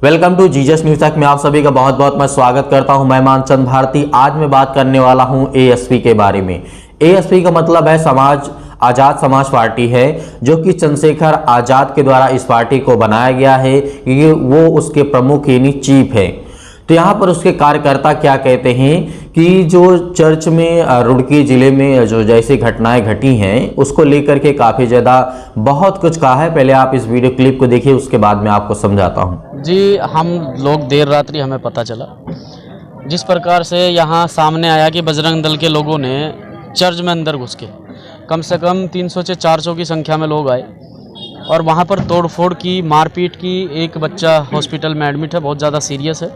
Welcome to Jesus news तक में आप सभी का बहुत बहुत मैं स्वागत करता हूं। मैं मानचंद भारती। आज मैं बात करने वाला हूं एएसपी के बारे में। एएसपी का मतलब है आजाद समाज पार्टी है, जो कि चंद्रशेखर आजाद के द्वारा इस पार्टी को बनाया गया है क्योंकि वो उसके प्रमुख यानी चीफ है। तो यहाँ पर उसके कार्यकर्ता क्या कहते हैं कि जो चर्च में रुड़की जिले में जो जैसी घटनाएं घटी हैं उसको लेकर के काफ़ी ज़्यादा बहुत कुछ कहा है। पहले आप इस वीडियो क्लिप को देखिए, उसके बाद मैं आपको समझाता हूँ। जी, हम लोग देर रात्रि हमें पता चला जिस प्रकार से यहाँ सामने आया कि बजरंग दल के लोगों ने चर्च में अंदर घुस के कम से कम 300 से 400 की संख्या में लोग आए और वहाँ पर तोड़फोड़ की, मारपीट की। एक बच्चा हॉस्पिटल में एडमिट है, बहुत ज़्यादा सीरियस है।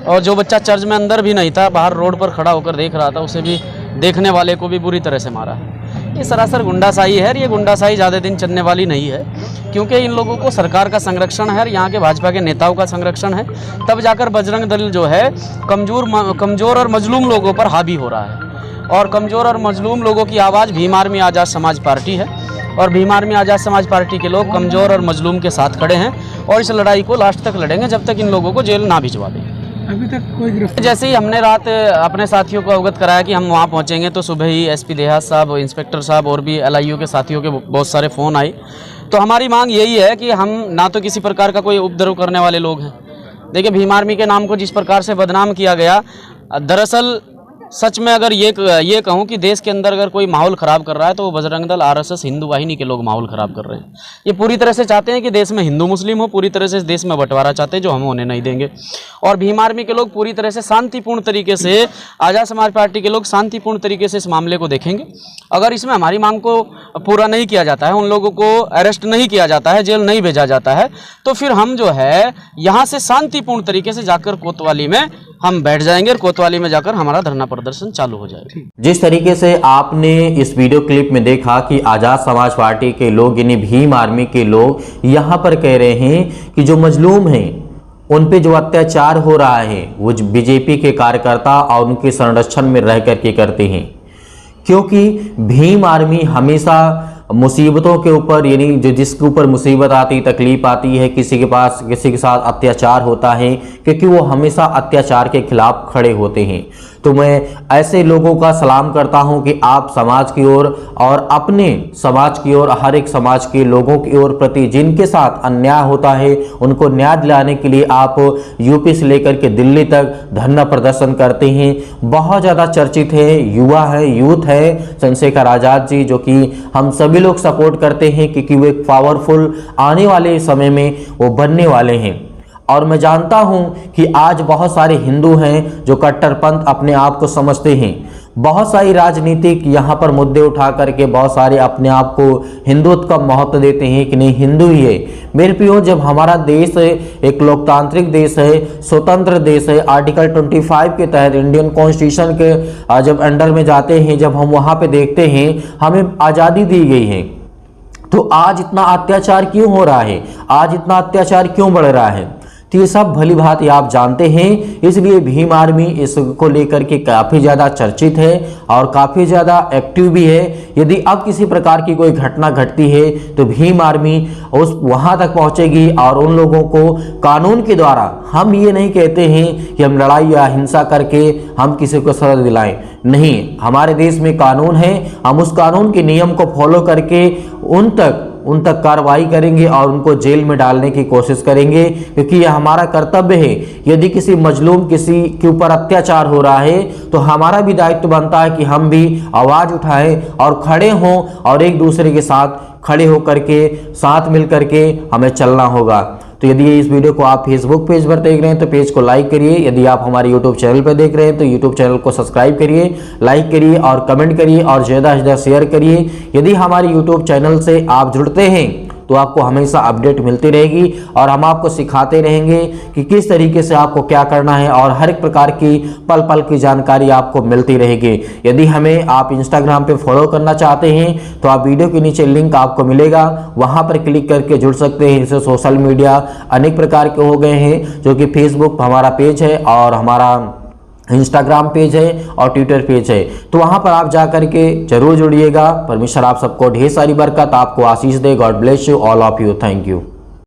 और जो बच्चा चर्च में अंदर भी नहीं था, बाहर रोड पर खड़ा होकर देख रहा था, उसे भी देखने वाले को भी बुरी तरह से मारा है। ये सरासर गुंडाशाही है। ये गुंडाशाही ज़्यादा दिन चलने वाली नहीं है क्योंकि इन लोगों को सरकार का संरक्षण है और यहाँ के भाजपा के नेताओं का संरक्षण है। तब जाकर बजरंग दल जो है कमज़ोर और मजलूम लोगों पर हावी हो रहा है। और कमज़ोर और मजलूम लोगों की आवाज़ भीम आर्मी आज़ाद समाज पार्टी है और भीम आर्मी आज़ाद समाज पार्टी के लोग कमज़ोर और मजलूम के साथ खड़े हैं और इस लड़ाई को लास्ट तक लड़ेंगे जब तक इन लोगों को जेल ना भिजवा दें। अभी तक कोई गिरफ्तार? जैसे ही हमने रात अपने साथियों को अवगत कराया कि हम वहाँ पहुँचेंगे तो सुबह ही एसपी देहात साहब, इंस्पेक्टर साहब और भी एलआईयू के साथियों के बहुत सारे फ़ोन आए। तो हमारी मांग यही है कि हम ना तो किसी प्रकार का कोई उपद्रव करने वाले लोग हैं। देखिए, भीम आर्मी के नाम को जिस प्रकार से बदनाम किया गया, दरअसल सच में अगर ये कहूँ कि देश के अंदर अगर कोई माहौल ख़राब कर रहा है तो वो बजरंग दल, आरएसएस, हिंदू वाहिनी के लोग माहौल ख़राब कर रहे हैं। ये पूरी तरह से चाहते हैं कि देश में हिंदू मुस्लिम हो, पूरी तरह से देश में बंटवारा चाहते हैं, जो हम होने नहीं देंगे। और भीम आर्मी के लोग पूरी तरह से शांतिपूर्ण तरीके से, आज़ाद समाज पार्टी के लोग शांतिपूर्ण तरीके से इस मामले को देखेंगे। अगर इसमें हमारी मांग को पूरा नहीं किया जाता है, उन लोगों को अरेस्ट नहीं किया जाता है, जेल नहीं भेजा जाता है, तो फिर हम जो है यहाँ से शांतिपूर्ण तरीके से जाकर कोतवाली में हम बैठ जाएंगे और कोतवाली में जाकर हमारा धरना प्रदर्शन चालू हो जाएगा। जिस तरीके से आपने इस वीडियो क्लिप में देखा कि आजाद समाज पार्टी के लोग यानी भीम आर्मी के लोग यहाँ पर कह रहे हैं कि जो मजलूम हैं उन पे जो अत्याचार हो रहा है वो बीजेपी के कार्यकर्ता और उनके संरक्षण में रह करके करते हैं, क्योंकि भीम आर्मी हमेशा मुसीबतों के ऊपर यानी जो जिसके ऊपर मुसीबत आती, तकलीफ आती है, किसी के साथ अत्याचार होता है, क्योंकि वो हमेशा अत्याचार के खिलाफ खड़े होते हैं। तो मैं ऐसे लोगों का सलाम करता हूं कि आप समाज की ओर और अपने समाज की ओर, हर एक समाज के लोगों की ओर प्रति जिनके साथ अन्याय होता है उनको न्याय दिलाने के लिए आप यूपी से लेकर के दिल्ली तक धरना प्रदर्शन करते हैं। बहुत ज़्यादा चर्चित है, युवा है, यूथ है चंद्रशेखर आजाद जी, जो कि हम सभी लोग सपोर्ट करते हैं क्योंकि वो एक पावरफुल आने वाले समय में वो बनने वाले हैं। और मैं जानता हूं कि आज बहुत सारे हिंदू हैं जो कट्टरपंथ अपने आप को समझते हैं। बहुत सारी राजनीतिक यहाँ पर मुद्दे उठा करके बहुत सारे अपने आप को हिंदुत्व का महत्व देते हैं कि नहीं हिंदू ही है। मेरे प्रियो, जब हमारा देश एक लोकतांत्रिक देश है, स्वतंत्र देश है, आर्टिकल 25 के तहत इंडियन कॉन्स्टिट्यूशन के जब अंडर में जाते हैं, जब हम वहाँ पे देखते हैं हमें आज़ादी दी गई है, तो आज इतना अत्याचार क्यों हो रहा है, आज इतना अत्याचार क्यों बढ़ रहा है? तो ये सब भली बात आप जानते हैं। इसलिए भीम आर्मी इसको लेकर के काफ़ी ज़्यादा चर्चित है और काफ़ी ज़्यादा एक्टिव भी है। यदि अब किसी प्रकार की कोई घटना घटती है तो भीम आर्मी वहाँ तक पहुँचेगी और उन लोगों को कानून के द्वारा, हम ये नहीं कहते हैं कि हम लड़ाई या हिंसा करके हम किसी को सजा दिलाएं, नहीं, हमारे देश में कानून है, हम उस कानून के नियम को फॉलो करके उन तक कार्रवाई करेंगे और उनको जेल में डालने की कोशिश करेंगे, क्योंकि यह हमारा कर्तव्य है। यदि किसी मजलूम, किसी के ऊपर अत्याचार हो रहा है तो हमारा भी दायित्व बनता है कि हम भी आवाज़ उठाएं और खड़े हों और एक दूसरे के साथ खड़े होकर के साथ मिल करके हमें चलना होगा। तो यदि इस वीडियो को आप फेसबुक पेज पर देख रहे हैं तो पेज को लाइक करिए। यदि आप हमारे यूट्यूब चैनल पर देख रहे हैं तो यूट्यूब चैनल को सब्सक्राइब करिए, लाइक करिए और कमेंट करिए और ज़्यादा से ज़्यादा शेयर करिए। यदि हमारे यूट्यूब चैनल से आप जुड़ते हैं तो आपको हमेशा अपडेट मिलती रहेगी और हम आपको सिखाते रहेंगे कि किस तरीके से आपको क्या करना है और हर एक प्रकार की पल पल की जानकारी आपको मिलती रहेगी। यदि हमें आप इंस्टाग्राम पे फॉलो करना चाहते हैं तो आप वीडियो के नीचे लिंक आपको मिलेगा, वहां पर क्लिक करके जुड़ सकते हैं। इससे सोशल मीडिया अनेक प्रकार के हो गए हैं, जो कि फेसबुक हमारा पेज है और हमारा इंस्टाग्राम पेज है और ट्विटर पेज है, तो वहां पर आप जाकर के जरूर जुड़िएगा। परमेश्वर आप सबको ढेर सारी बरकत, आपको आशीष दे। God bless you, all of you. Thank you.